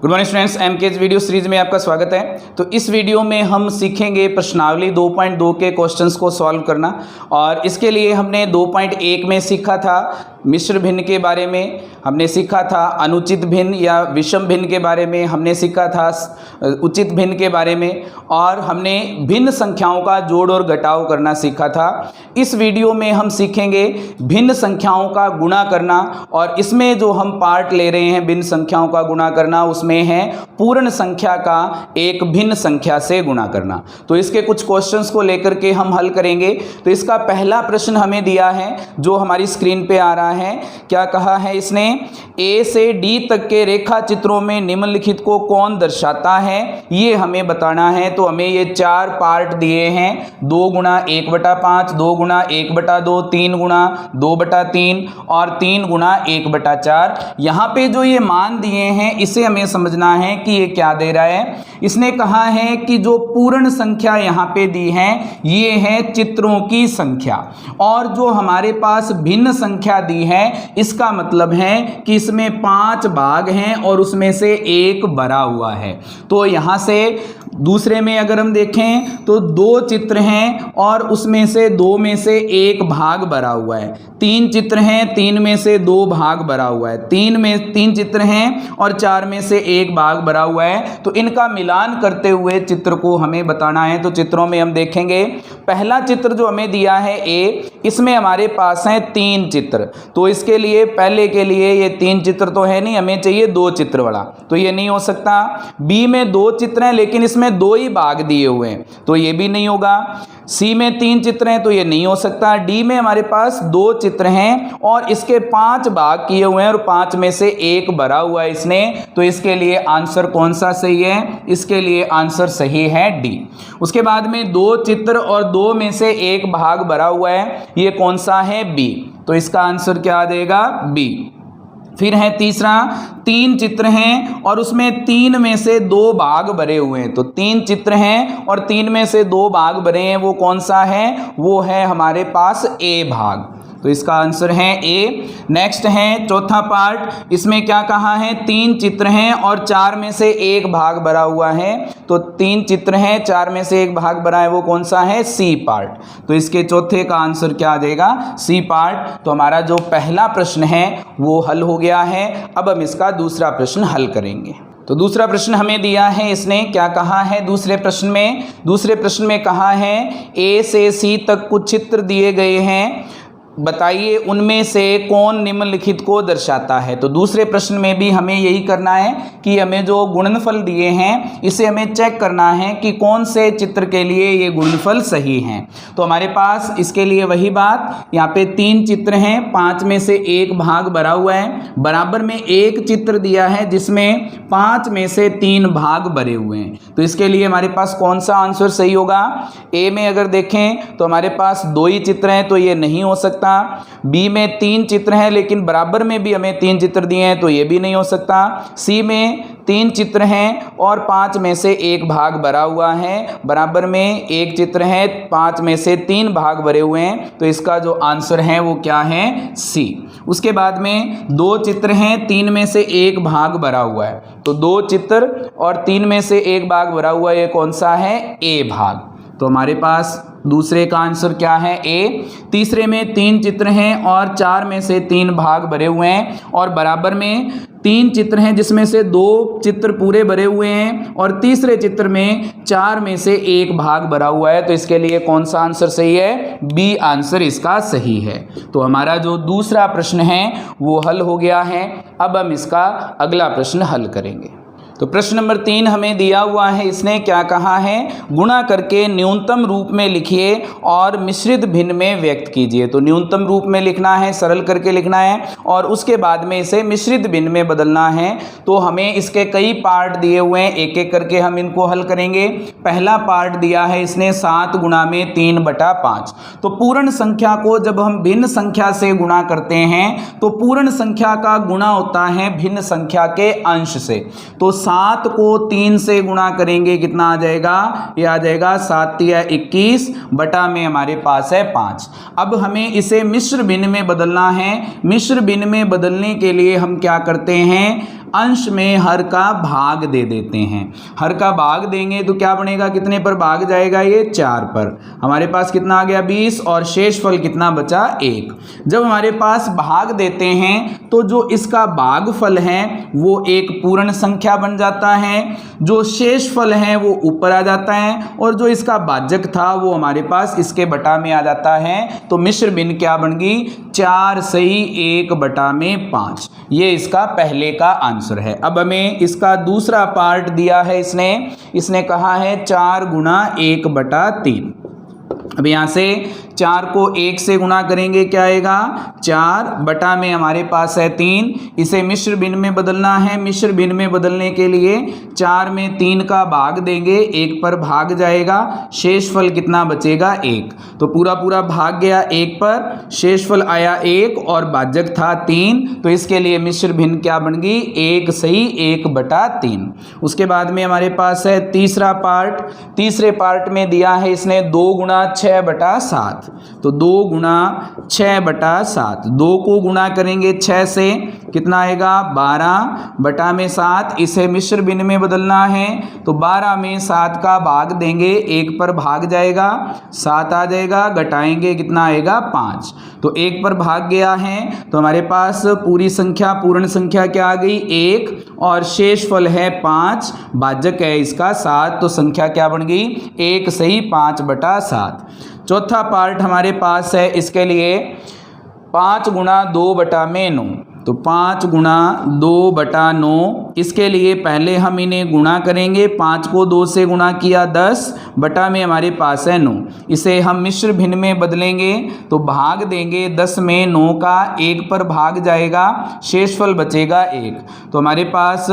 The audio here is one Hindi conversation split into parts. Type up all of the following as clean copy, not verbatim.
गुड मॉर्निंग स्टूडेंट्स, एमकेज वीडियो सीरीज में आपका स्वागत है। तो इस वीडियो में हम सीखेंगे प्रश्नावली 2.2 के क्वेश्चंस को सॉल्व करना। और इसके लिए हमने 2.1 में सीखा था मिश्र भिन्न के बारे में, हमने सीखा था अनुचित भिन्न या विषम भिन्न के बारे में, हमने सीखा था उचित भिन्न के बारे में, और हमने भिन्न संख्याओं का जोड़ और घटाव करना सीखा था। इस वीडियो में हम सीखेंगे भिन्न संख्याओं का गुणा करना, और इसमें जो हम पार्ट ले रहे हैं भिन्न संख्याओं का गुणा करना, उसमें है पूर्ण संख्या का एक भिन्न संख्या से गुणा करना। तो इसके कुछ क्वेश्चंस को लेकर के हम हल करेंगे। तो इसका पहला प्रश्न हमें दिया है जो हमारी स्क्रीन पे आ रहा है। क्या कहा है इसने, ए से डी तक के रेखा चित्रों में निम्नलिखित को कौन दर्शाता है, ये हमें बताना है। तो हमें ये चार पार्ट दिए हैं, 2 गुणा 1/5, 2 गुणा 1/2, 3 गुणा 2/3 और 3 गुणा 1/4। यहाँ पे जो ये मान दिए हैं इसे हमें समझना है कि ये क्या दे रहा है। इसने कहा है कि जो पूर्ण संख्या यहाँ पे दी है ये है चित्रों की संख्या, और जो हमारे पास भिन्न संख्या दी है इसका मतलब है कि इसमें 5 भाग हैं और उसमें से एक भरा हुआ है। तो यहाँ से दूसरे में अगर हम देखें तो 2 चित्र हैं और उसमें से 2 में से एक भाग भरा हुआ है। 3 चित्र हैं, 3 में से 2 भाग भरा हुआ है। 3 चित्र हैं और 4 में से एक भाग भरा हुआ है। तो इनका मिलान करते हुए चित्र को हमें बताना है। तो चित्रों में हम देखेंगे, पहला चित्र जो हमें दिया है ए, इसमें हमारे पास हैं 3 चित्र। तो इसके लिए पहले के लिए ये 3 चित्र तो है नहीं, हमें चाहिए 2 चित्र वाला, तो ये नहीं हो सकता। बी में 2 चित्र हैं लेकिन इसमें 2 ही भाग दिए हुए हैं, तो ये भी नहीं होगा। सी में 3 चित्र हैं तो ये नहीं हो सकता। डी में हमारे पास 2 चित्र हैं और इसके 5 भाग किए हुए हैं और 5 में से एक भरा हुआ है इसने। तो इसके लिए आंसर कौन सा सही है, इसके लिए आंसर सही है डी। उसके बाद में 2 चित्र और 2 में से एक भाग भरा हुआ है, ये कौन सा है, बी। तो इसका आंसर क्या आ जाएगा, बी। फिर है तीसरा, 3 चित्र हैं और उसमें 3 में से 2 भाग भरे हुए हैं। तो 3 चित्र हैं और 3 में से 2 भाग भरे हैं, वो कौन सा है, वो है हमारे पास ए भाग। तो इसका आंसर है ए। नेक्स्ट है चौथा पार्ट, इसमें क्या कहा है, 3 चित्र हैं और 4 में से एक भाग भरा हुआ है। तो 3 चित्र हैं, 4 में से एक भाग भरा है, वो कौन सा है, सी पार्ट। तो इसके चौथे का आंसर क्या आ जाएगा, सी पार्ट। तो हमारा जो पहला प्रश्न है वो हल हो गया है। अब हम इसका दूसरा प्रश्न हल करेंगे। तो दूसरा प्रश्न हमें दिया है, इसने क्या कहा है दूसरे प्रश्न में कहा है ए से सी तक कुछ चित्र दिए गए हैं, बताइए उनमें से कौन निम्नलिखित को दर्शाता है। तो दूसरे प्रश्न में भी हमें यही करना है कि हमें जो गुणनफल दिए हैं इसे हमें चेक करना है कि कौन से चित्र के लिए ये गुणनफल सही हैं। तो हमारे पास इसके लिए वही बात, यहाँ पे 3 चित्र हैं, 5 में से एक भाग भरा हुआ है, बराबर में एक चित्र दिया है जिसमें 5 में से 3 भाग भरे हुए हैं। तो इसके लिए हमारे पास कौन सा आंसर सही होगा, ए में अगर देखें तो हमारे पास 2 ही चित्र हैं, तो ये नहीं हो सकता। बी में 3 चित्र हैं लेकिन बराबर में भी हमें 3 चित्र दिए हैं, तो ये भी नहीं हो सकता। सी में 3 चित्र हैं और 5 में से एक भाग भरा हुआ है, बराबर में एक चित्र है, 5 में से 3 भाग भरे हुए हैं। तो इसका जो आंसर है वो क्या है, सी। उसके बाद में 2 चित्र हैं, 3 में से एक भाग भरा हुआ है। तो 2 चित्र और 3 में से एक भाग भरा हुआ है, ये कौन सा है, ए भाग। तो हमारे पास दूसरे का आंसर क्या है, ए। तीसरे में 3 चित्र हैं और 4 में से 3 भाग भरे हुए हैं, और बराबर में 3 चित्र हैं जिसमें से 2 चित्र पूरे भरे हुए हैं और तीसरे चित्र में 4 में से एक भाग भरा हुआ है। तो इसके लिए कौन सा आंसर सही है, बी आंसर इसका सही है। तो हमारा जो दूसरा प्रश्न है वो हल हो गया है। अब हम इसका अगला प्रश्न हल करेंगे। तो प्रश्न नंबर 3 हमें दिया हुआ है, इसने क्या कहा है, गुणा करके न्यूनतम रूप में लिखिए और मिश्रित भिन्न में व्यक्त कीजिए। तो न्यूनतम रूप में लिखना है, सरल करके लिखना है, और उसके बाद में इसे मिश्रित भिन्न में बदलना है। तो हमें इसके कई पार्ट दिए हुए हैं, एक एक करके हम इनको हल करेंगे। पहला पार्ट दिया है इसने 7 गुणा में 3/5। तो पूर्ण संख्या को जब हम भिन्न संख्या से गुणा करते हैं तो पूर्ण संख्या का गुणा होता है भिन्न संख्या के अंश से। तो 7 को 3 से गुणा करेंगे, कितना आ जाएगा, ये आ जाएगा 7 या 21 बटा में हमारे पास है 5। अब हमें इसे मिश्र भिन्न में बदलना है। मिश्र भिन्न में बदलने के लिए हम क्या करते हैं, अंश में हर का भाग दे देते हैं। हर का भाग देंगे तो क्या बनेगा, कितने पर भाग जाएगा, ये 4 पर। हमारे पास कितना आ गया 20 और शेषफल कितना बचा 1। जब हमारे पास भाग देते हैं तो जो इसका भागफल है वो एक पूर्ण संख्या बन जाता है, जो शेषफल है वो ऊपर आ जाता है और जो इसका भाजक था वो हमारे पास इसके बटा में आ जाता है। तो मिश्र भिन्न क्या बन गई, 4 सही 1/5। ये इसका पहले का आंसर है। अब हमें इसका दूसरा पार्ट दिया है, इसने कहा है 4 गुणा 1/3। अब यहाँ से 4 को 1 से गुणा करेंगे क्या आएगा, 4 बटा में हमारे पास है 3। इसे मिश्र भिन्न में बदलना है। मिश्र भिन्न में बदलने के लिए 4 में 3 का भाग देंगे, 1 पर भाग जाएगा, शेषफल कितना बचेगा 1। तो पूरा पूरा भाग गया 1 पर, शेषफल आया 1 और भाजक था 3। तो इसके लिए मिश्र भिन्न क्या बन गई, 1 सही 1/3। उसके बाद में हमारे पास है तीसरा पार्ट। तीसरे पार्ट में दिया है इसने 2 गुणा 6/7। तो 2 गुणा 6/7, 2 को गुणा करेंगे 6 से, कितना आएगा 12 बटा में 7। इसे मिश्र भिन्न में बदलना है तो 12 में 7 का भाग देंगे, 1 पर भाग जाएगा, 7 आ जाएगा, घटाएंगे कितना आएगा 5। तो 1 पर भाग गया है तो हमारे पास पूरी संख्या पूर्ण संख्या क्या आ गई 1 और शेषफल है 5, भाजक है इसका 7। तो संख्या क्या बन गई 1 सही 5/7। चौथा पार्ट हमारे पास है, इसके लिए 5 गुणा 2/9। तो 5 गुणा 2/9, इसके लिए पहले हम इन्हें गुणा करेंगे। 5 को 2 से गुणा किया 10 बटा में हमारे पास है 9। इसे हम मिश्र भिन्न में बदलेंगे तो भाग देंगे 10 में 9 का, 1 पर भाग जाएगा, शेषफल बचेगा 1। तो हमारे पास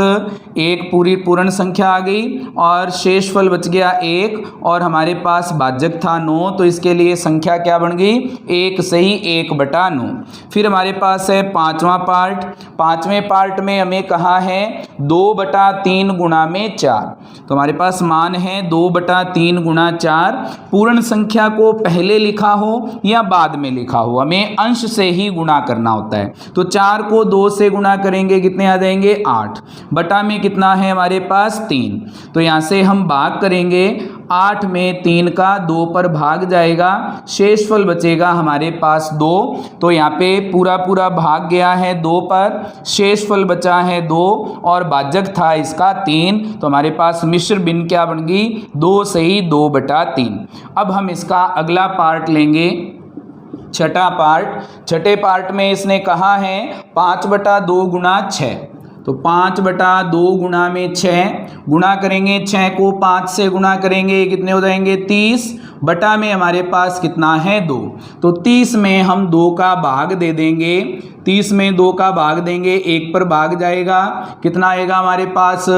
एक पूरी पूर्ण संख्या आ गई और शेषफल बच गया 1 और हमारे पास भाजक था 9। तो इसके लिए संख्या क्या बन गई 1 सही 1/9। फिर हमारे पास है पांचवा पार्ट। पांचवें पार्ट में हमें कहा है 2/3 गुणा में 4। तो हमारे पास मान है 2/3 गुणा 4। पूर्ण संख्या को पहले लिखा हो या बाद में लिखा हो, हमें अंश से ही गुणा करना होता है। तो 4 को 2 से गुणा करेंगे, कितने आ जाएंगे 8 बटा में कितना है हमारे पास 3। तो यहाँ से हम भाग करेंगे, 8 में 3 का 2 पर भाग जाएगा, शेषफल बचेगा हमारे पास 2। तो यहाँ पे पूरा पूरा भाग गया है 2 पर, शेषफल बचा है 2 और भाजक था इसका 3। तो हमारे पास मिश्र भिन्न क्या बन गई 2 सही 2/3। अब हम इसका अगला पार्ट लेंगे, छठा पार्ट। छठे पार्ट में इसने कहा है 5/2 गुणा 6। तो 5/2 गुणा में 6 गुणा करेंगे, 6 को 5 से गुणा करेंगे, कितने हो जाएंगे 30 बटा में हमारे पास कितना है 2। तो 30 में हम 2 का भाग दे देंगे, 30 में 2 का भाग देंगे, 1 पर भाग जाएगा, कितना आएगा हमारे पास,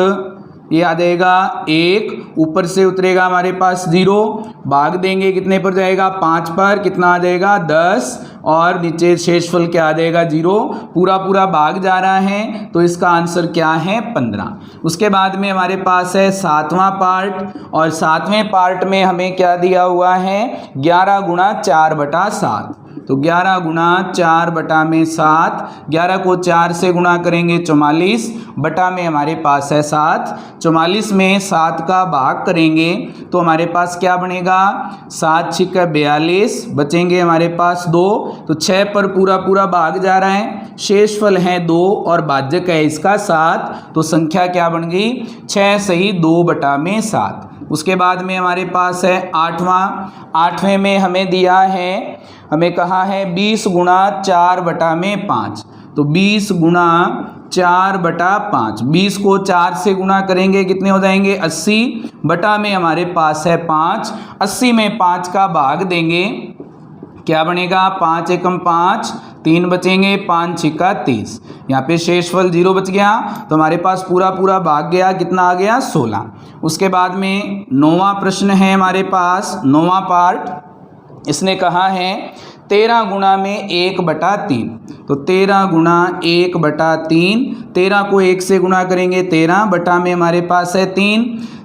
ये आ जाएगा 1, ऊपर से उतरेगा हमारे पास 0, भाग देंगे कितने पर जाएगा 5 पर, कितना आ जाएगा 10 और नीचे शेषफल क्या आ जाएगा 0। पूरा पूरा भाग जा रहा है तो इसका आंसर क्या है 15। उसके बाद में हमारे पास है 7वां पार्ट और 7वें पार्ट में हमें क्या दिया हुआ है 11 गुणा 4/7। तो 11 गुणा 4/7, 11 को 4 से गुणा करेंगे 44 बटा में हमारे पास है 7। 44 में 7 का भाग करेंगे तो हमारे पास क्या बनेगा 7 × 42, बचेंगे हमारे पास 2। तो 6 पर पूरा पूरा भाग जा रहा है, शेषफल है 2 और भाजक है इसका 7। तो संख्या क्या बन गई 6 सही 2/7। उसके बाद में हमारे पास है 8वें में हमें दिया है, हमें कहा है 20 गुणा 4/5। तो 20 गुणा 4/5, 20 को 4 से गुणा करेंगे, कितने हो जाएंगे 80 बटा में हमारे पास है 5। 80 में 5 का भाग देंगे, क्या बनेगा 5 एकम 5, 3 बचेंगे, 5 छिक्का 30। यहाँ पे शेषफल 0 बच गया तो हमारे पास पूरा पूरा भाग गया, कितना आ गया 16। उसके बाद में 9वां प्रश्न है हमारे पास, 9वां पार्ट। इसने कहा है 13 गुणा में 1/3। तो 13 गुणा 1/3, 13 को 1 से गुणा करेंगे 13 बटा में हमारे पास है 3।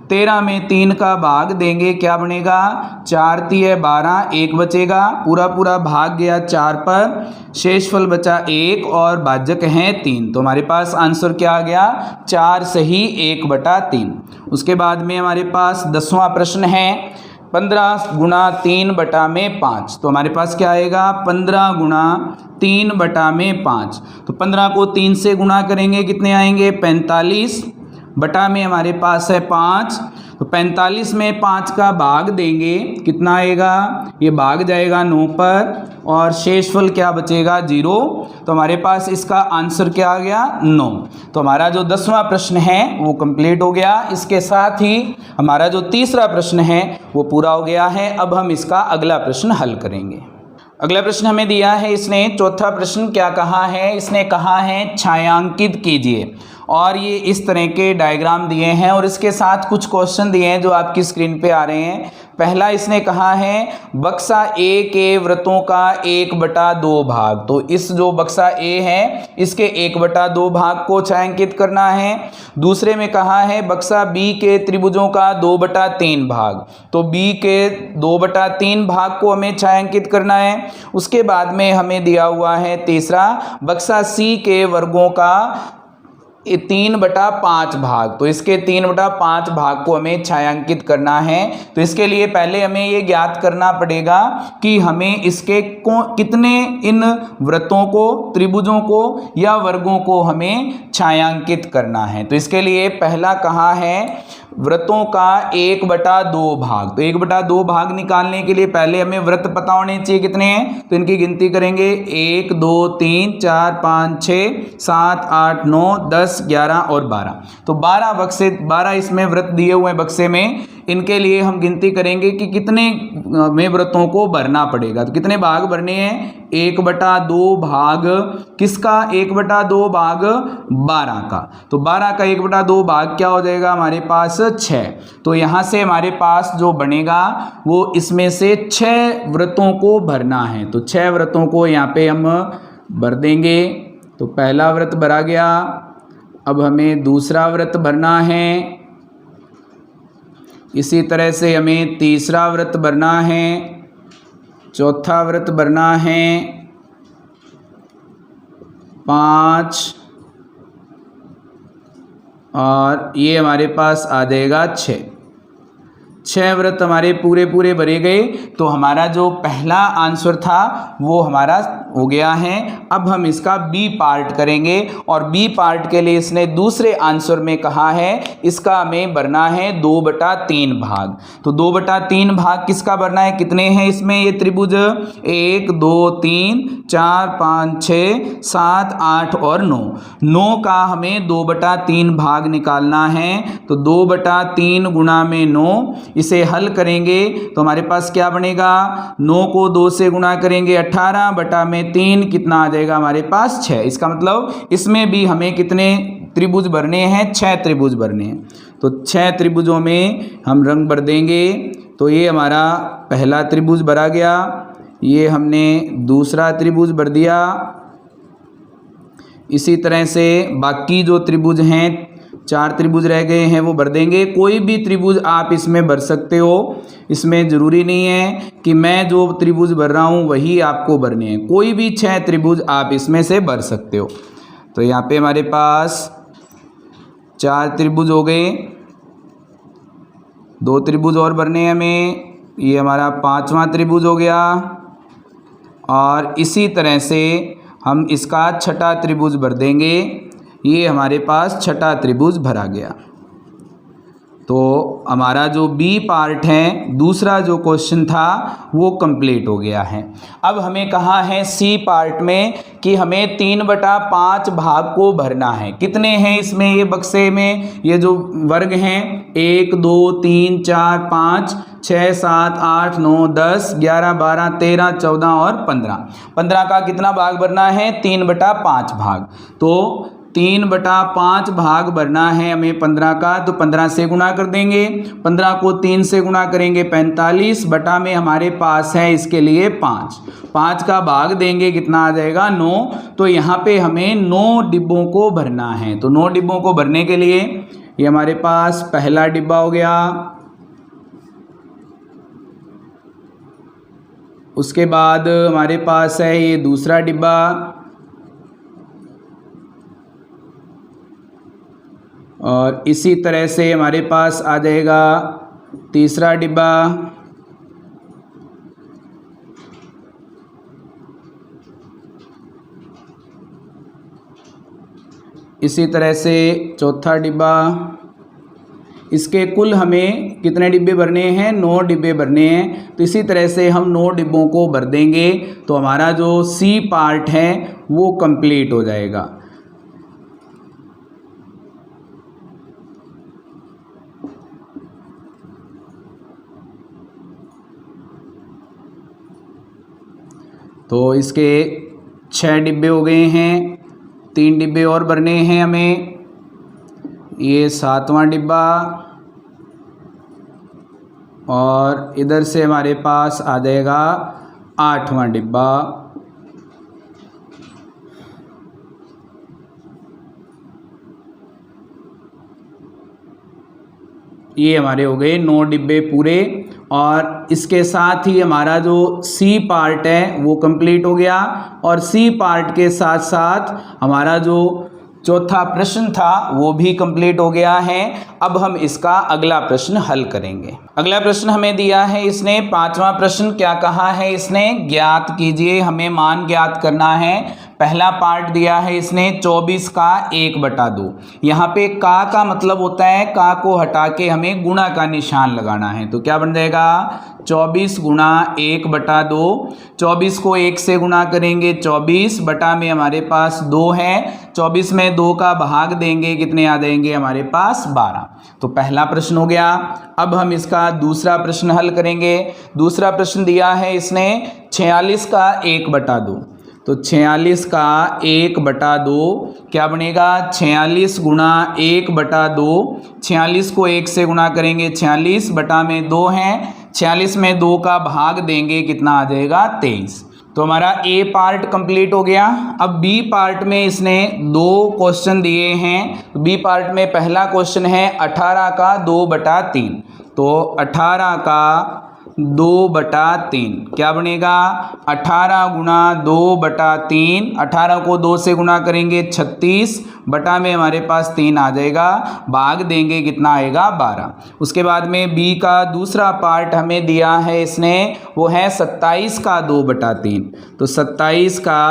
13 में 3 का भाग देंगे, क्या बनेगा 4 तिये 12, 1 बचेगा, पूरा पूरा भाग गया 4 पर, शेषफल बचा 1 और भाजक हैं 3। तो हमारे पास आंसर क्या आ गया 4 सही 1/3। उसके बाद में हमारे पास 10वां प्रश्न है 15 गुणा 3/5। तो हमारे पास क्या आएगा 15 गुणा 3/5। तो 15 को 3 से गुणा करेंगे, कितने आएंगे 45, बटा में हमारे पास है 5। तो 45 में 5 का भाग देंगे, कितना आएगा, ये भाग जाएगा 9 पर और शेषफल क्या बचेगा 0। तो हमारे पास इसका आंसर क्या आ गया 9। तो हमारा जो 10वां प्रश्न है वो कंप्लीट हो गया। इसके साथ ही हमारा जो तीसरा प्रश्न है वो पूरा हो गया है। अब हम इसका अगला प्रश्न हल करेंगे। अगला प्रश्न हमें दिया है, इसने चौथा प्रश्न क्या कहा है, इसने कहा है छायांकित कीजिए, और ये इस तरह के डायग्राम दिए हैं और इसके साथ कुछ क्वेश्चन दिए हैं जो आपकी स्क्रीन पे आ रहे हैं। पहला इसने कहा है बक्सा ए के वृत्तों का 1/2 भाग। तो इस जो बक्सा ए है इसके 1/2 भाग को छायांकित करना है। दूसरे में कहा है बक्सा बी के त्रिभुजों का 2/3 भाग। तो बी के 2/3 भाग को हमें छायांकित करना है। उसके बाद में हमें दिया हुआ है तीसरा बक्सा सी के वर्गों का 3/5 भाग। तो इसके 3/5 भाग को हमें छायांकित करना है। तो इसके लिए पहले हमें ये ज्ञात करना पड़ेगा कि हमें इसके कितने इन वृत्तों को, त्रिभुजों को या वर्गों को हमें छायांकित करना है। तो इसके लिए पहला कहा है वृत्तों का 1/2 भाग। तो 1/2 भाग निकालने के लिए पहले हमें वृत्त पता होने चाहिए कितने हैं। तो इनकी गिनती करेंगे 1 2 3 4 5 6 7 8 9 10 11 और 12। तो 12 बक्से, 12 इसमें वृत्त दिए हुए हैं बक्से में। इनके लिए हम गिनती करेंगे कि कितने में वृत्तों को भरना पड़ेगा। तो कितने भाग भरने हैं 1/2 भाग किसका, 1/2 भाग 12 का। तो 12 का 1/2 भाग क्या हो जाएगा हमारे पास 6। तो यहाँ से हमारे पास जो बनेगा वो इसमें से 6 वृत्तों को भरना है। तो 6 वृत्तों को यहाँ पे हम भर देंगे। तो पहला वृत्त भरा गया। अब हमें दूसरा वृत्त भरना है। इसी तरह से हमें तीसरा वृत्त भरना है, चौथा वृत्त भरना है, 5 और ये हमारे पास आ जाएगा 6 वृत्त हमारे पूरे पूरे भरे गए। तो हमारा जो पहला आंसर था वो हमारा हो गया है। अब हम इसका बी पार्ट करेंगे और बी पार्ट के लिए इसने दूसरे आंसर में कहा है इसका हमें भरना है 2/3 भाग। तो 2/3 भाग किसका भरना है, कितने हैं इसमें ये त्रिभुज 1 2 3 4 5 6 7 8 और 9 का हमें 2/3 भाग निकालना है। तो 2/3 गुणा में 9, इसे हल करेंगे तो हमारे पास क्या बनेगा 9 को 2 से गुणा करेंगे 18 बटा में 3, कितना आ जाएगा हमारे पास 6। इसका मतलब इसमें भी हमें कितने त्रिभुज भरने हैं, 6 त्रिभुज भरने हैं। तो 6 त्रिभुजों में हम रंग भर देंगे। तो ये हमारा पहला त्रिभुज भरा गया, ये हमने दूसरा त्रिभुज भर दिया। इसी तरह से बाकी जो त्रिभुज हैं 4 त्रिभुज रह गए हैं वो भर देंगे। कोई भी त्रिभुज आप इसमें भर सकते हो, इसमें ज़रूरी नहीं है कि मैं जो त्रिभुज भर रहा हूँ वही आपको भरने हैं। कोई भी 6 त्रिभुज आप इसमें से भर सकते हो। तो यहाँ पे हमारे पास 4 त्रिभुज हो गए, 2 त्रिभुज और भरने हैं हमें, ये हमारा 5वां त्रिभुज हो गया। और इसी तरह से हम इसका 6ठा त्रिभुज भर देंगे, ये हमारे पास 6ठा त्रिभुज भरा गया। तो हमारा जो बी पार्ट है, दूसरा जो क्वेश्चन था वो कंप्लीट हो गया है। अब हमें कहा है सी पार्ट में कि हमें 3/5 भाग को भरना है। कितने हैं इसमें ये बक्से में, ये जो वर्ग हैं 1 2 3 4 5 6 7 8 9 10 11 12 13 14 और 15। 15 का कितना भाग भरना है 3/5 भाग। तो 3/5 भाग भरना है हमें 15 का। तो 15 से गुणा कर देंगे, 15 को 3 से गुणा करेंगे 45 बटा में हमारे पास है इसके लिए 5 का भाग देंगे, कितना आ जाएगा 9। तो यहाँ पे हमें 9 डिब्बों को भरना है। तो 9 डिब्बों को भरने के लिए ये हमारे पास पहला डिब्बा हो गया। उसके बाद हमारे पास है ये दूसरा डिब्बा, और इसी तरह से हमारे पास आ जाएगा तीसरा डिब्बा। इसी तरह से चौथा डिब्बा। इसके कुल हमें कितने डिब्बे भरने हैं? 9 डिब्बे भरने हैं। तो इसी तरह से हम 9 डिब्बों को भर देंगे तो हमारा जो सी पार्ट है वो कंप्लीट हो जाएगा। तो इसके 6 डिब्बे हो गए हैं, 3 डिब्बे और भरने हैं हमें। ये 7वां डिब्बा, और इधर से हमारे पास आ जाएगा 8वां डिब्बा। ये हमारे हो गए 9 डिब्बे पूरे, और इसके साथ ही हमारा जो सी पार्ट है वो कंप्लीट हो गया। और सी पार्ट के साथ साथ हमारा जो चौथा प्रश्न था वो भी कंप्लीट हो गया है। अब हम इसका अगला प्रश्न हल करेंगे। अगला प्रश्न हमें दिया है इसने 5वां प्रश्न। क्या कहा है इसने? ज्ञात कीजिए, हमें मान ज्ञात करना है। पहला पार्ट दिया है इसने 24 का 1/2। यहाँ पे का मतलब होता है, का को हटा के हमें गुणा का निशान लगाना है। तो क्या बन जाएगा? 24 गुणा 1/2। 24 को 1 से गुणा करेंगे 24, बटा में हमारे पास 2 है। 24 में 2 का भाग देंगे, कितने आ जाएंगे हमारे पास? 12। तो पहला प्रश्न हो गया। अब हम इसका दूसरा प्रश्न हल करेंगे। दूसरा प्रश्न दिया है इसने 46 का 1/2। तो 46 का 1/2 क्या बनेगा? 46 गुणा 1/2। 46 को 1 से गुणा करेंगे 46, बटा में 2 है। 46 में 2 का भाग देंगे, कितना आ जाएगा? 23। तो हमारा ए पार्ट कंप्लीट हो गया। अब बी पार्ट में इसने 2 क्वेश्चन दिए हैं। बी पार्ट में पहला क्वेश्चन है 18 का 2/3। तो 18 का 2/3 क्या बनेगा? 18 गुणा 2/3। 18 को 2 से गुणा करेंगे 36, बटा में हमारे पास 3 आ जाएगा, भाग देंगे, कितना आएगा? 12। उसके बाद में बी का दूसरा पार्ट हमें दिया है इसने, वो है 27 का 2/3। तो 27 का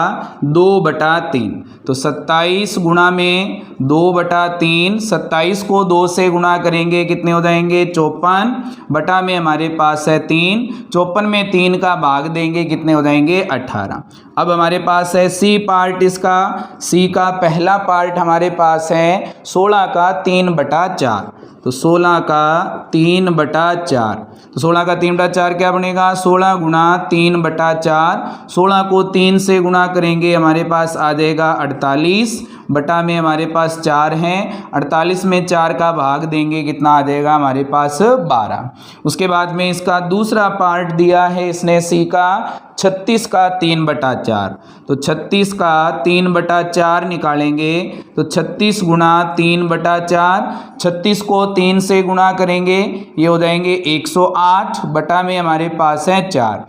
2/3। तो 27 गुणा में 2/3। 27 को 2 से गुणा करेंगे, कितने हो जाएंगे? 54, बटा में हमारे पास है 3। 54 में 3 का भाग देंगे, कितने हो जाएंगे? 18। अब हमारे पास है सी पार्ट इसका। सी का पहला पार्ट हमारे पास है 16 का 3/4। तो 16 का 3/4। तो 16 का 3/4 क्या बनेगा? 16 गुणा 3/4। 16 को 3 से गुणा करेंगे, हमारे पास आ जाएगा 48, बटा में हमारे पास 4 हैं। 48 में 4 का भाग देंगे, कितना आ जाएगा हमारे पास? 12। उसके बाद में इसका दूसरा पार्ट दिया है इसने सी का 36 का 3/4। तो 36 का 3/4 निकालेंगे, तो 36 गुणा 3/4। 36 को 3 से गुणा करेंगे, ये हो जाएंगे 108, बटा में हमारे पास है 4।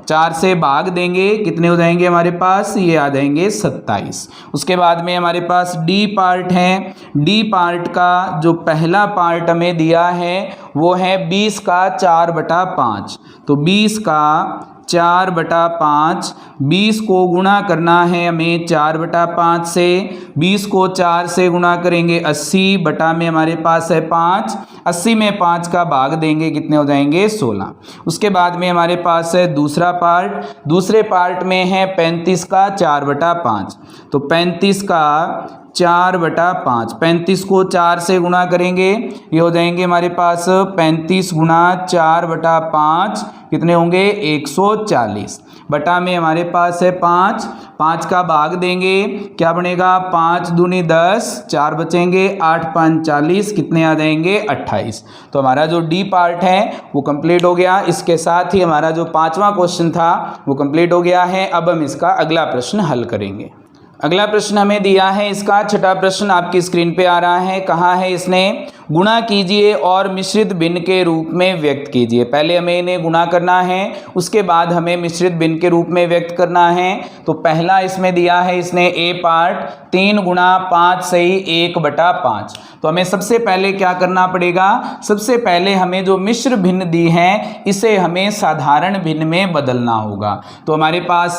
4 से भाग देंगे, कितने हो जाएंगे हमारे पास? ये आ जाएंगे 27। उसके बाद में हमारे पास डी पार्ट है। डी पार्ट का जो पहला पार्ट हमें दिया है वो है 20 का 4/5। तो 20 का 4/5। 20 को गुणा करना है हमें 4/5 से। 20 को 4 से गुणा करेंगे 80, बटा में हमारे पास है 5। 80 में 5 का भाग देंगे, कितने हो जाएंगे? 16। उसके बाद में हमारे पास है दूसरा पार्ट। दूसरे पार्ट में है 35 का 4/5। तो 35 का 4/5। 35 को 4 से गुणा करेंगे, ये हो जाएंगे हमारे पास 35 गुणा 4/5, कितने होंगे? 140, बटा में हमारे पास है 5। 5 का भाग देंगे, क्या बनेगा? 5 दूनी 10, 4 बचेंगे, 8 5 40, कितने आ जाएंगे? 28। तो हमारा जो डी पार्ट है वो कंप्लीट हो गया। इसके साथ ही हमारा जो 5वां क्वेश्चन था वो कंप्लीट हो गया है। अब हम इसका अगला प्रश्न हल करेंगे। अगला प्रश्न हमें दिया है, इसका छठा प्रश्न आपकी स्क्रीन पे आ रहा है। कहा है इसने गुणा कीजिए और मिश्रित भिन्न के रूप में व्यक्त कीजिए। पहले हमें इन्हें गुणा करना है, उसके बाद हमें मिश्रित भिन्न के रूप में व्यक्त करना है। तो पहला इसमें दिया है इसने ए पार्ट 3 गुणा 5 सही 1/5। तो हमें सबसे पहले क्या करना पड़ेगा, सबसे पहले हमें जो मिश्र भिन्न दी है इसे हमें साधारण भिन्न में बदलना होगा। तो हमारे पास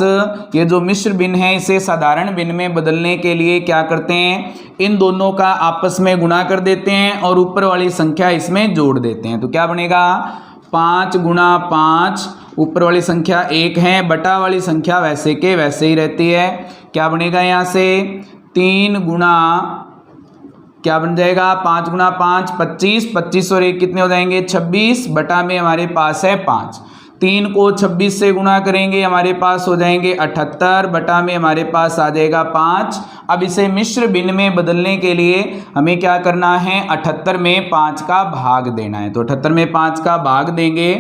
ये जो मिश्र भिन्न है इसे साधारण भिन्न में बदलने के लिए क्या करते हैं, इन दोनों का आपस में गुणा कर देते हैं और ऊपर वाली संख्या इसमें जोड़ देते हैं। तो क्या बनेगा 5 गुणा 5, ऊपर वाली संख्या 1 है, बटा वाली संख्या वैसे के वैसे ही रहती है। क्या बनेगा यहाँ से 3 गुणा, क्या बन जाएगा 5 गुणा 5 25, 25 और 1 कितने हो जाएंगे 26, बटा में हमारे पास है 5। 3 को 26 से गुणा करेंगे हमारे पास हो जाएंगे 78, बटा में हमारे पास आ जाएगा 5। अब इसे मिश्र भिन्न में बदलने के लिए हमें क्या करना है, 78 में 5 का भाग देना है। तो 78 में 5 का भाग देंगे,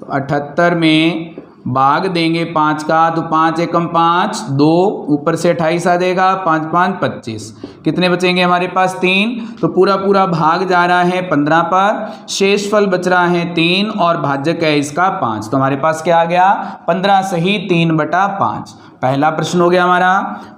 तो 78 में भाग देंगे 5 का, तो 5 एकम 5 2, ऊपर से 28 आ जाएगा, 5 5 25, कितने बचेंगे हमारे पास 3। तो पूरा पूरा भाग जा रहा है 15 पर, शेषफल बच रहा है 3 और भाजक है इसका 5। तो हमारे पास क्या आ गया 15 सही 3/5। पहला प्रश्न हो गया हमारा।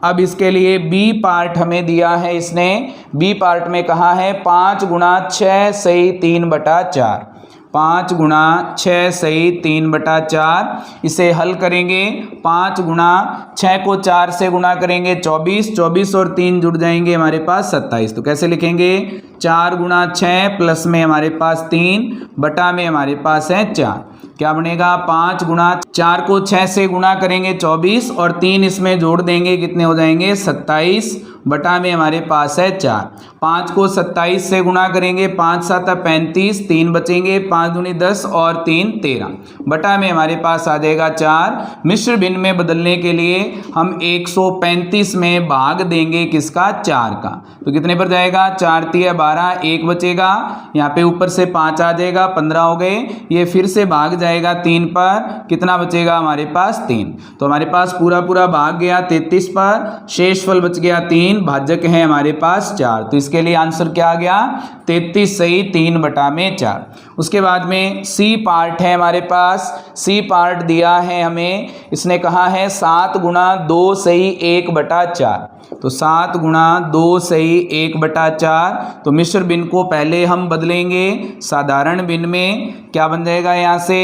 अब इसके लिए बी पार्ट हमें दिया है इसने, बी पार्ट में कहा है 5 गुणा 6 सही 3/4। 5 गुणा 6 सही 3/4। इसे हल करेंगे, 5 गुणा 6 को 4 से गुणा करेंगे 24, 24 और 3 जुड़ जाएंगे हमारे पास 27। तो कैसे लिखेंगे 4 गुणा 6 प्लस में हमारे पास 3 बटा में हमारे पास है 4। क्या बनेगा 5 गुणा 4 को 6 से गुणा करेंगे 24 और 3 इसमें जोड़ देंगे, कितने हो जाएंगे 27, बटा में हमारे पास है 4। 5 को 27 से गुणा करेंगे, 5 7 35, 3 बचेंगे, 5 दूनी 10 और 3 13, बटा में हमारे पास आ जाएगा 4। मिश्र भिन्न में बदलने के लिए हम 135 में भाग देंगे किसका 4 का, तो कितने पर जाएगा 4 3 12, 1 बचेगा, यहाँ पे ऊपर से 5 आ जाएगा, 15 हो गए। ये फिर से भाग जाएगा 3 पर, कितना बचेगा हमारे पास 3। तो हमारे पास पूरा पूरा भाग गया 33 पर, शेषफल बच गया 3, भाजक है हमारे पास 4। तो इसके लिए आंसर क्या आ गया 33 सही 3/4। उसके बाद में सी पार्ट है हमारे पास, सी पार्ट दिया है हमें, इसने कहा है 7 गुणा 2 सही 1/4। तो 7 गुणा 2 सही 1/4। तो मिश्र भिन्न को पहले हम बदलेंगे साधारण भिन्न में। क्या बन जाएगा यहाँ से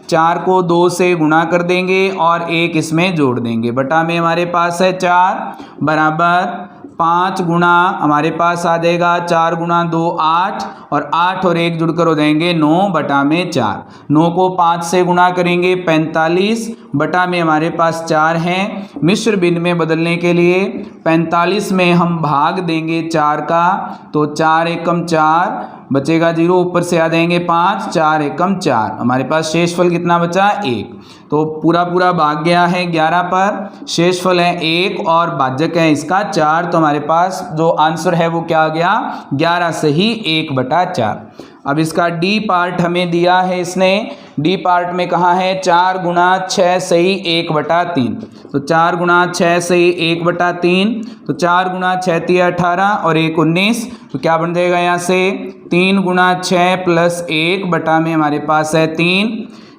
4 को 2 से गुणा कर देंगे और 1 इसमें जोड़ देंगे, बटा में हमारे पास है 4 बराबर 5 गुणा हमारे पास आ जाएगा 4 गुणा 2 8 और 8 और 1 जुड़कर हो जाएंगे 9 बटा में 4। 9 को 5 से गुणा करेंगे 45, बटा में हमारे पास 4 हैं। मिश्र भिन्न में बदलने के लिए 45 में हम भाग देंगे 4 का, तो 4 एकम 4 बचेगा 0, ऊपर से आ जाएंगे 5, 4 एकम 4, हमारे पास शेषफल कितना बचा 1। तो पूरा पूरा भाग गया है 11 पर, शेषफल है 1 और भाजक है इसका 4। तो हमारे पास जो आंसर है वो क्या आ गया 11 सही 1/4। अब इसका डी पार्ट हमें दिया है इसने, डी पार्ट में कहा है 4 गुणा 6 सही 1/3। तो 4 गुणा 6 सही 1/3, तो 4 गुणा 6 3 18 और 1 19। तो क्या बन जाएगा यहाँ से 3 गुणा 6 प्लस 1 बटा में हमारे पास है 3।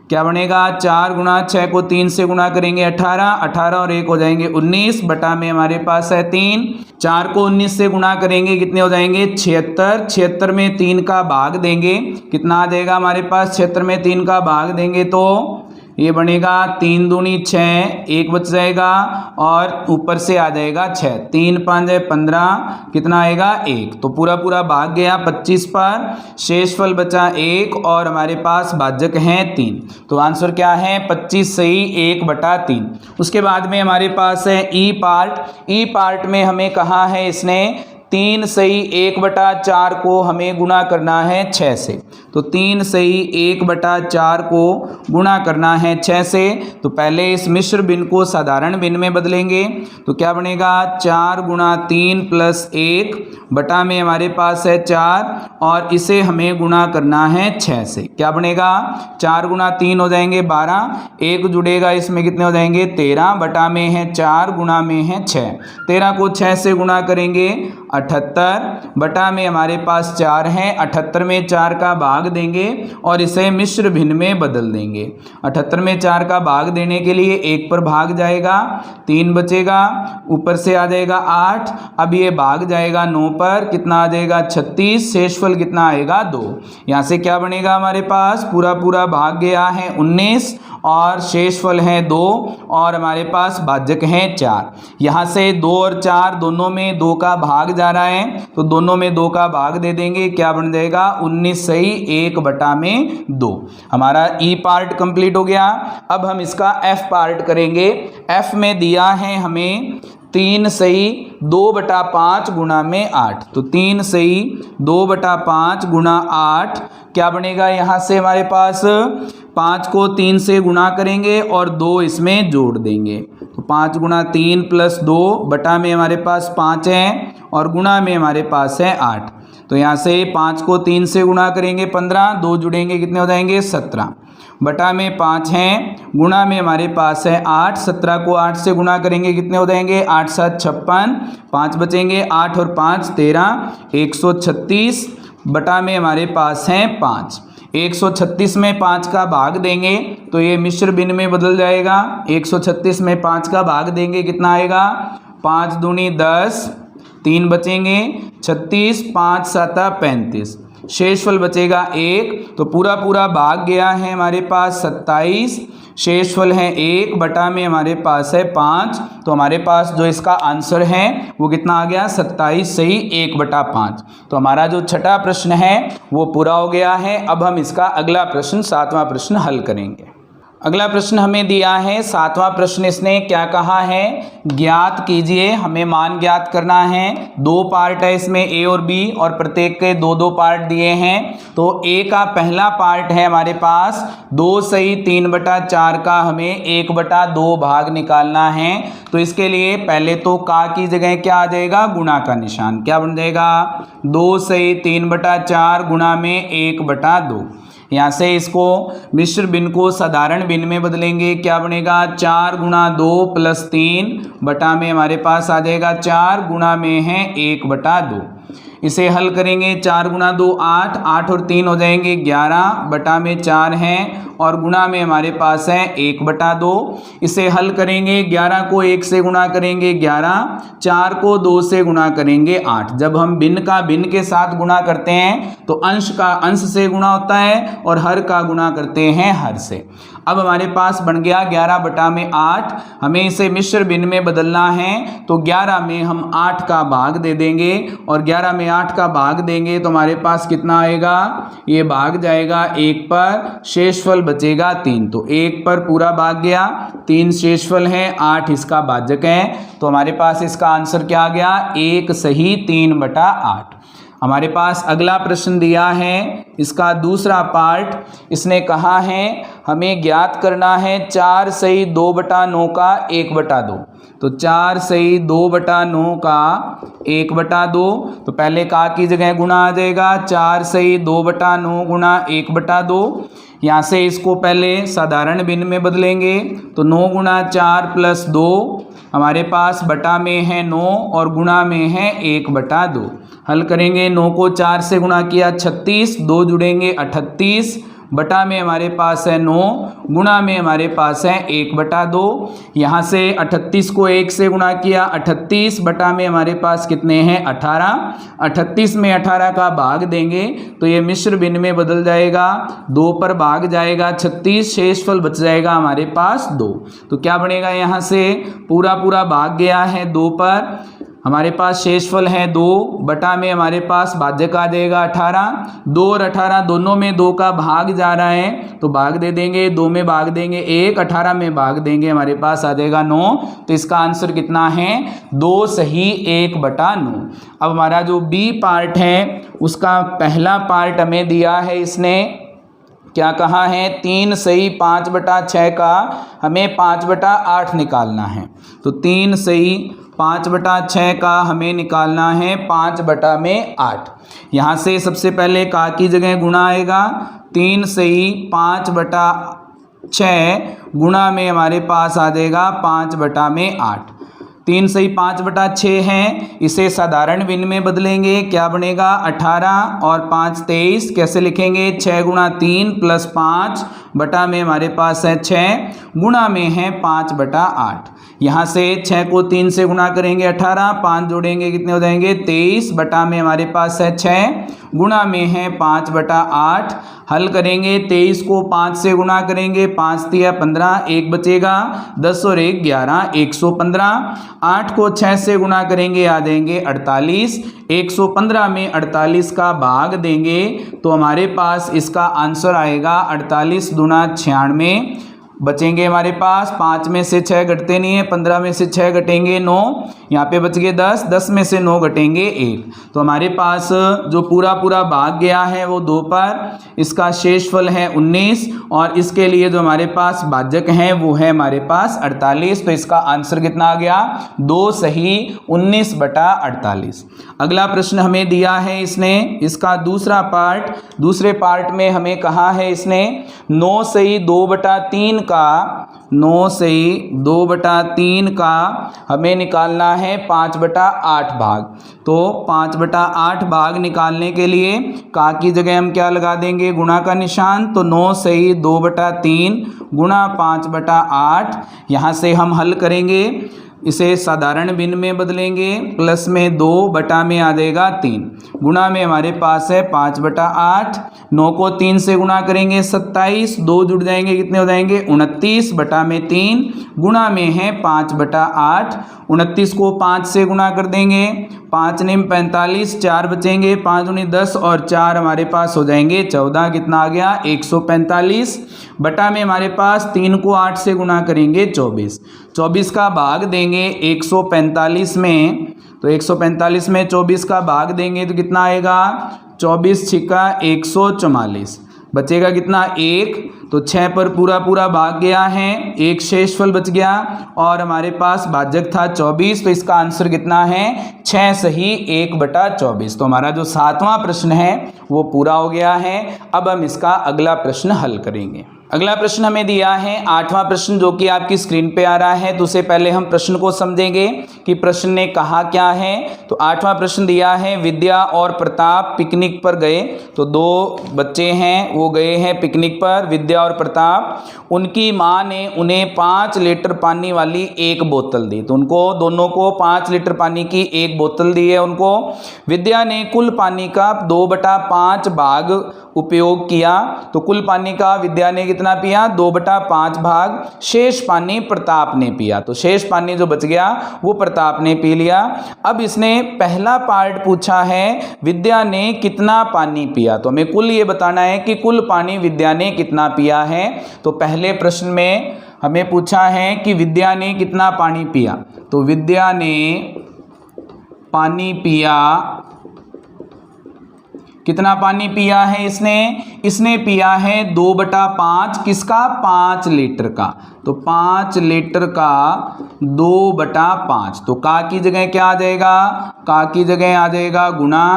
क्या बनेगा 4 गुणा 6 को 3 से गुणा करेंगे 18, 18 और 1 हो जाएंगे 19, बटा में हमारे पास है 3। 4 को 19 से गुणा करेंगे, कितने हो जाएंगे 76, 76 में 3 का भाग देंगे, कितना आ जाएगा हमारे पास 76 में 3 का भाग देंगे तो ये बनेगा 3 दूनी 6, 1 बच जाएगा और ऊपर से आ जाएगा 6, 3 5 15, कितना आएगा 1। तो पूरा पूरा भाग गया 25 पर, शेषफल बचा 1 और हमारे पास भाजक हैं 3। तो आंसर क्या है 25 सही 1/3। उसके बाद में हमारे पास है ई पार्ट। ई पार्ट में हमें कहा है इसने 3 सही 1/4 को हमें गुणा करना है 6 से। तो 3 सही 1/4 को गुणा करना है 6 से। तो पहले इस मिश्र भिन्न को साधारण भिन्न में बदलेंगे। तो क्या बनेगा 4 गुणा 3 प्लस 1 बटा में हमारे पास है 4 और इसे हमें गुणा करना है 6 से। क्या बनेगा 4 गुणा 3 हो जाएंगे 12, 1 जुड़ेगा इसमें कितने हो जाएंगे 13 बटा में है 4 गुणा में है 6। 13 को 6 से गुणा करेंगे 78 बटा में हमारे पास 4 है। 78 में 4 का भाग देंगे और इसे मिश्र भिन्न में बदल देंगे। 78 में 4 का भाग देने के लिए 1 पर भाग जाएगा, 3 बचेगा, ऊपर से आ जाएगा 8। अब ये भाग जाएगा 9 पर, कितना आ जाएगा 36, शेषफल कितना आएगा 2। यहाँ से क्या बनेगा हमारे पास पूरा पूरा भाग गया है 19 और शेषफल है 2 और हमारे पास भाजक है 4। यहाँ से 2 और 4 दोनों में 2 का भाग जा रहा है, तो दोनों में 2 का भाग दे देंगे। क्या बन जाएगा 19 सही 1/2। हमारा ई पार्ट कंप्लीट हो गया। अब हम इसका एफ पार्ट करेंगे। एफ में दिया है हमें 3 सही 2/5 गुणा में 8। तो 3 सही 2/5 गुणा 8 क्या बनेगा, यहाँ से हमारे पास 5 को 3 से गुणा करेंगे और 2 इसमें जोड़ देंगे। तो 5 गुणा 3 प्लस 2 बटा में हमारे पास 5 है और गुणा में हमारे पास है 8। तो यहाँ से 5 को 3 से गुणा करेंगे 15, 2 जुड़ेंगे कितने हो जाएंगे 17 बटा में 5 हैं, गुणा में हमारे पास है 8। 17 को 8 से गुणा करेंगे कितने हो जाएंगे 8 7 56, 5 बचेंगे, 8 और 5 13, 136 बटा में हमारे पास है 5। 136 में 5 का भाग देंगे तो ये मिश्र भिन्न में बदल जाएगा। 136 में 5 का भाग देंगे कितना आएगा 5 दूनी 10, 3 बचेंगे 36, 5 7 35, शेषफल बचेगा 1। तो पूरा पूरा भाग गया है हमारे पास 27, शेषफल है 1 बटा में हमारे पास है 5। तो हमारे पास जो इसका आंसर है वो कितना आ गया 27 सही 1/5। तो हमारा जो छठा प्रश्न है वो पूरा हो गया है। अब हम इसका अगला प्रश्न 7वां प्रश्न हल करेंगे। अगला प्रश्न हमें दिया है 7वां प्रश्न। इसने क्या कहा है, ज्ञात कीजिए, हमें मान ज्ञात करना है। 2 पार्ट है इसमें ए और बी और प्रत्येक के 2-2 पार्ट दिए हैं। तो ए का पहला पार्ट है हमारे पास 2 सही 3/4 का हमें 1/2 भाग निकालना है। तो इसके लिए पहले तो का की जगह क्या आ जाएगा गुणा का निशान। क्या बन जाएगा 2 सही 3/4 गुणा में 1/2। यहाँ से इसको मिश्र भिन्न को साधारण भिन्न में बदलेंगे। क्या बनेगा 4 गुणा 2 प्लस 3 बटा में हमारे पास आ जाएगा 4 गुणा में है 1/2। इसे हल करेंगे 4 गुणा 2 8, 8 और 3 हो जाएंगे 11 बटा में 4 हैं और गुणा में हमारे पास है 1/2। इसे हल करेंगे 11 को 1 से गुणा करेंगे 11, 4 को 2 से गुणा करेंगे 8। जब हम भिन्न का भिन्न के साथ गुणा करते हैं तो अंश का अंश से गुणा होता है और हर का गुणा करते हैं हर से। अब हमारे पास बन गया 11 बटा में 8। हमें इसे मिश्र भिन्न में बदलना है तो 11 में हम 8 का भाग दे देंगे और 11 में 8 का भाग देंगे तो हमारे पास कितना आएगा, ये भाग जाएगा 1 पर, शेषफल बचेगा 3। तो 1 पर पूरा भाग गया, 3 शेषफल है, 8 इसका भाजक है। तो हमारे पास इसका आंसर क्या आ गया 1 सही 3/8। हमारे पास अगला प्रश्न दिया है, इसका दूसरा पार्ट। इसने कहा है हमें ज्ञात करना है 4 सही 2/9 का 1/2। तो 4 सही 2/9 का 1/2। तो पहले का की जगह गुणा आ जाएगा, 4 सही 2/9 गुणा 1/2। यहाँ से इसको पहले साधारण भिन्न में बदलेंगे तो 9 गुणा 4 प्लस 2 हमारे पास बटा में है 9 और गुणा में है 1/2। हल करेंगे 9 को 4 से गुणा किया 36, 2 जुड़ेंगे 38 बटा में हमारे पास है 9, गुणा में हमारे पास है 1/2। यहाँ से 38 को 1 से गुणा किया 38 बटा में हमारे पास कितने हैं 18। 38 में 18 का भाग देंगे तो ये मिश्र भिन्न में बदल जाएगा, 2 पर भाग जाएगा 36, शेषफल बच जाएगा हमारे पास 2। तो क्या बनेगा, यहाँ से पूरा पूरा भाग गया है 2 पर, हमारे पास शेषफल है 2 बटा में हमारे पास भाज्यक आ जाएगा 18। 2 और 18 दोनों में 2 का भाग जा रहा है तो भाग दे देंगे, 2 में भाग देंगे 1, 18 में भाग देंगे हमारे पास आ जाएगा 9। तो इसका आंसर कितना है 2 सही 1 बटा 9। अब हमारा जो बी पार्ट है उसका पहला पार्ट हमें दिया है, इसने क्या कहा है 3 सही 5 बटा 6 का हमें 5 बटा 8 निकालना है। तो 3 सही 5 बटा 6 का हमें निकालना है 5 बटा में 8। यहाँ से सबसे पहले का की जगह गुणा आएगा, 3 सही 5 बटा 6 गुणा में हमारे पास आ जाएगा 5 बटा में 8। 3 सही 5 बटा 6 है, इसे साधारण भिन्न में बदलेंगे, क्या बनेगा 18 और 5 23। कैसे लिखेंगे 6 गुणा 3 प्लस 5 बटा में हमारे पास है 6 गुणा में है 5 बटा 8। यहाँ से 6 को 3 से गुणा करेंगे 18, 5 जोड़ेंगे कितने हो जाएंगे 23 बटा में हमारे पास है 6 गुणा में है 5 बटा 8। हल करेंगे 23 को 5 से गुणा करेंगे, 5 तिया 15, 1 बचेगा 10 और 1 11 115। 8 को 6 से गुणा करेंगे आ जाएंगे 48। 115 में 48 का भाग देंगे तो हमारे पास इसका आंसर आएगा 48 दूना 96। बचेंगे हमारे पास 5 में से 6 घटते नहीं है, 15 में से 6 घटेंगे 9, यहाँ पे बच गए 10, 10 में से 9 घटेंगे 1। तो हमारे पास जो पूरा पूरा भाग गया है वो 2 पर, इसका शेषफल है 19 और इसके लिए जो हमारे पास भाजक है वो है हमारे पास 48। तो इसका आंसर कितना आ गया 2 सही 19 बटा 48। अगला प्रश्न हमें दिया है इसने, इसका दूसरा पार्ट, दूसरे पार्ट में हमें कहा है इसने 9 सही 2 बटा 3 का 9 सही 2 बटा 3 का हमें निकालना है 5 बटा 8 भाग। तो 5 बटा 8 भाग निकालने के लिए का की जगह हम क्या लगा देंगे गुणा का निशान। तो 9 सही 2 बटा 3 गुणा 5 बटा 8। यहाँ से हम हल करेंगे, इसे साधारण भिन्न में बदलेंगे, प्लस में 2 बटा में आ जाएगा 3 गुणा में हमारे पास है 5 बटा 8। 9 को 3 से गुणा करेंगे 27, 2 जुड़ जाएंगे कितने हो जाएंगे 29 बटा में 3 गुणा में है 5 बटा 8। 29 को 5 से गुणा कर देंगे, 5 निम 45, 4 बचेंगे, 5 दूनी 10 और 4 हमारे पास हो जाएंगे 14। कितना आ गया 145 बटा में हमारे पास 3 को 8 से गुणा करेंगे 24। 24 का भाग देंगे 145 में, तो 145 में 24 का भाग देंगे तो कितना आएगा 24 छिक्का 144, बचेगा कितना 1। तो 6 पर पूरा पूरा भाग गया है, 1 शेषफल बच गया और हमारे पास भाजक था 24। तो इसका आंसर कितना है 6 सही 1 बटा 24। तो हमारा जो 7वां प्रश्न है वो पूरा हो गया है। अब हम इसका अगला प्रश्न हल करेंगे। अगला प्रश्न हमें दिया है 8वां प्रश्न, जो कि आपकी स्क्रीन पे आ रहा है। तो उससे पहले हम प्रश्न को समझेंगे कि प्रश्न ने कहा क्या है। तो 8वां प्रश्न दिया है विद्या और प्रताप पिकनिक पर गए। तो 2 बच्चे हैं वो गए हैं पिकनिक पर, विद्या और प्रताप। उनकी माँ ने उन्हें 5 लीटर पानी वाली एक बोतल दी। तो उनको दोनों को 5 लीटर पानी की एक बोतल दी है उनको। विद्या ने कुल पानी का 2/5 भाग उपयोग किया। तो कुल पानी का विद्या ने कितना पिया 2/5 भाग, शेष पानी प्रताप ने पिया। तो शेष पानी जो बच गया वो प्रताप ने पी लिया। अब इसने पहला पार्ट पूछा है विद्या ने कितना पानी पिया। तो हमें कुल ये बताना है कि कुल पानी विद्या ने कितना पिया है। तो पहले प्रश्न में हमें पूछा है कि विद्या ने कितना पानी पिया। तो विद्या ने पानी पिया, कितना पानी पिया है इसने पिया है 2/5 किसका 5 लीटर का। तो 5 लीटर का 2/5। तो का की जगह क्या आ जाएगा, का की जगह आ जाएगा गुणा।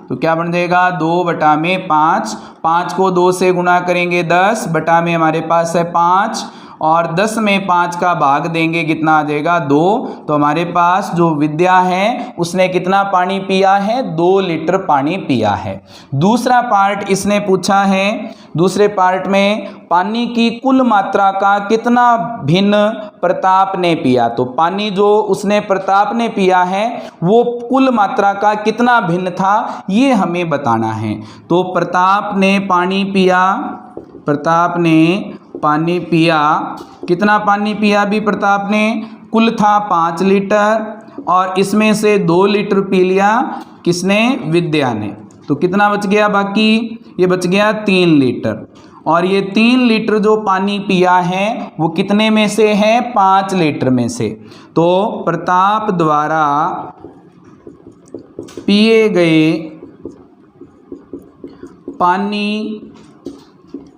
तो क्या बन जाएगा 2/5। 5 को 2 से गुणा करेंगे 10 बटा में हमारे पास है 5 और 10 में 5 का भाग देंगे कितना आ जाएगा 2। तो हमारे पास जो विद्या है उसने कितना पानी पिया है 2 लीटर पानी पिया है। दूसरा पार्ट इसने पूछा है, दूसरे पार्ट में पानी की कुल मात्रा का कितना भिन्न प्रताप ने पिया। तो पानी जो उसने प्रताप ने पिया है वो कुल मात्रा का कितना भिन्न था ये हमें बताना है। तो प्रताप ने पानी पिया, प्रताप ने पानी पिया, कितना पानी पिया भी प्रताप ने, कुल था 5 लीटर और इसमें से 2 लीटर पी लिया किसने, विद्या ने। तो कितना बच गया बाकी, ये बच गया 3 लीटर। और ये 3 लीटर जो पानी पिया है वो कितने में से है, 5 लीटर में से। तो प्रताप द्वारा पिए गए पानी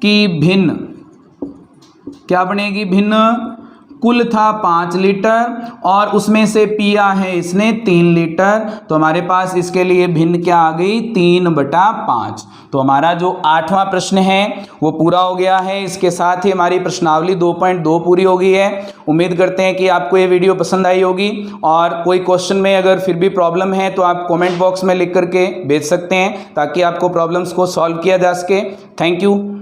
की भिन्न, क्या बनेगी, भिन्न। कुल था 5 लीटर और उसमें से पिया है इसने 3 लीटर, तो हमारे पास इसके लिए भिन्न क्या आ गई, 3/5। तो हमारा जो 8वां प्रश्न है वो पूरा हो गया है। इसके साथ ही हमारी प्रश्नावली 2.2 पूरी हो गई है। उम्मीद करते हैं कि आपको ये वीडियो पसंद आई होगी, और कोई क्वेश्चन में अगर फिर भी प्रॉब्लम है तो आप कमेंट बॉक्स में लिख करके भेज सकते हैं ताकि आपको प्रॉब्लम्स को सॉल्व किया जा सके। Thank you.